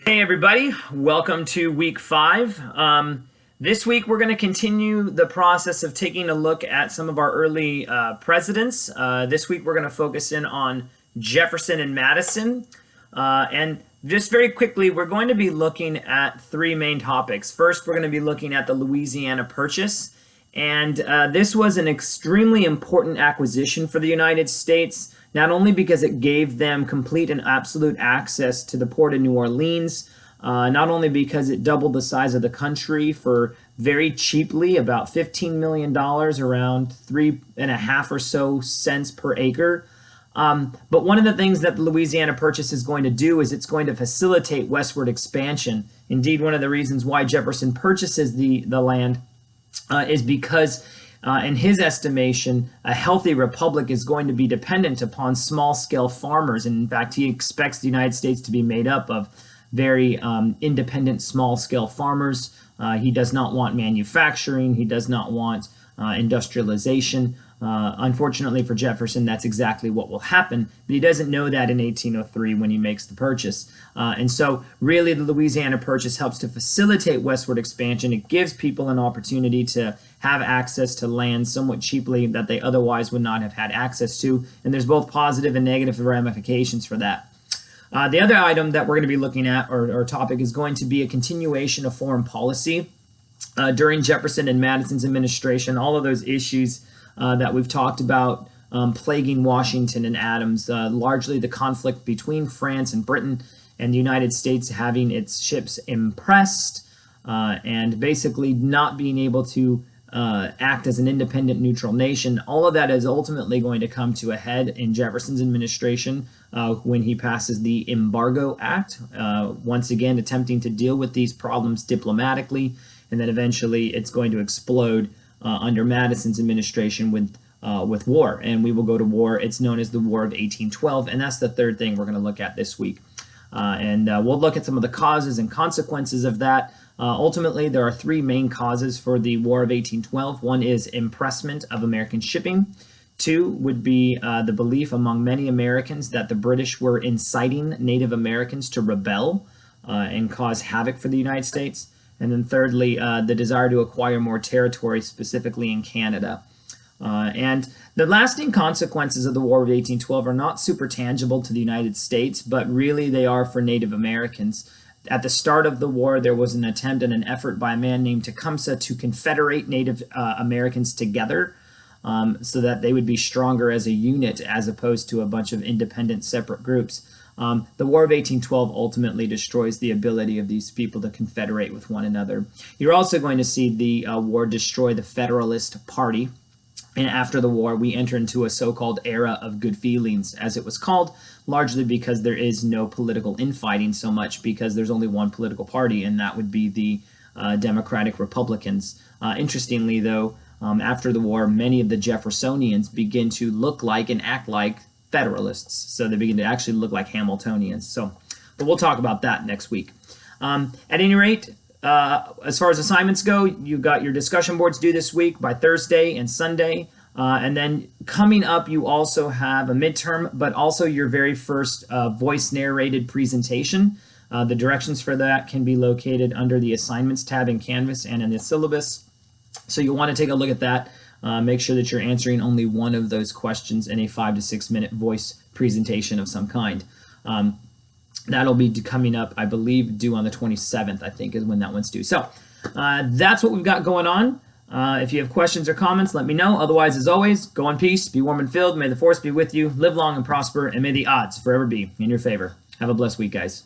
Hey everybody, welcome to week 5. This week we're going to continue the process of taking a look at some of our early presidents. This week we're going to focus in on Jefferson and Madison. And just very quickly, we're going to be looking at 3 main topics. First, we're going to be looking at the Louisiana Purchase. And this was an extremely important acquisition for the United States, not only because it gave them complete and absolute access to the port of New Orleans, not only because it doubled the size of the country for very cheaply, about $15 million, around 3.5 or so cents per acre. But one of the things that the Louisiana Purchase is going to do is it's going to facilitate westward expansion. Indeed, one of the reasons why Jefferson purchases the land is because, in his estimation, a healthy republic is going to be dependent upon small-scale farmers. And in fact, he expects the United States to be made up of very independent, small-scale farmers. He does not want manufacturing. He does not want industrialization. Unfortunately for Jefferson, that's exactly what will happen, but he doesn't know that in 1803 when he makes the purchase. And so really the Louisiana Purchase helps to facilitate westward expansion. It gives people an opportunity to have access to land somewhat cheaply that they otherwise would not have had access to, and there's both positive and negative ramifications for that. The other item that we're going to be looking at, or topic, is going to be a continuation of foreign policy. During Jefferson and Madison's administration, all of those issues that we've talked about plaguing Washington and Adams, largely the conflict between France and Britain, and the United States having its ships impressed and basically not being able to act as an independent neutral nation. All of that is ultimately going to come to a head in Jefferson's administration when he passes the Embargo Act, once again attempting to deal with these problems diplomatically, and then eventually it's going to explode under Madison's administration with war, and we will go to war. It's known as the War of 1812, and that's the third thing we're going to look at this week. We'll look at some of the causes and consequences of that. Ultimately, there are 3 main causes for the War of 1812. One is impressment of American shipping. 2 would be the belief among many Americans that the British were inciting Native Americans to rebel and cause havoc for the United States. And then thirdly, the desire to acquire more territory, specifically in Canada. And the lasting consequences of the War of 1812 are not super tangible to the United States, but really they are for Native Americans. At the start of the war, there was an attempt and an effort by a man named Tecumseh to confederate Native Americans together so that they would be stronger as a unit as opposed to a bunch of independent separate groups. The War of 1812 ultimately destroys the ability of these people to confederate with one another. You're also going to see the war destroy the Federalist Party. And after the war, we enter into a so-called era of good feelings, as it was called, largely because there is no political infighting so much because there's only one political party, and that would be the Democratic Republicans. Interestingly, though, after the war, many of the Jeffersonians begin to look like and act like Federalists, so they begin to actually look like Hamiltonians. But we'll talk about that next week. At any rate, as far as assignments go, you've got your discussion boards due this week by Thursday and Sunday. And then coming up, you also have a midterm, but also your very first voice-narrated presentation. The directions for that can be located under the Assignments tab in Canvas and in the syllabus. So you'll want to take a look at that. Make sure that you're answering only one of those questions in a 5 to 6 minute voice presentation of some kind. That'll be coming up, I believe, due on the 27th, I think, is when that one's due. So that's what we've got going on. If you have questions or comments, let me know. Otherwise, as always, go in peace, be warm and filled. May the force be with you. Live long and prosper, and may the odds forever be in your favor. Have a blessed week, guys.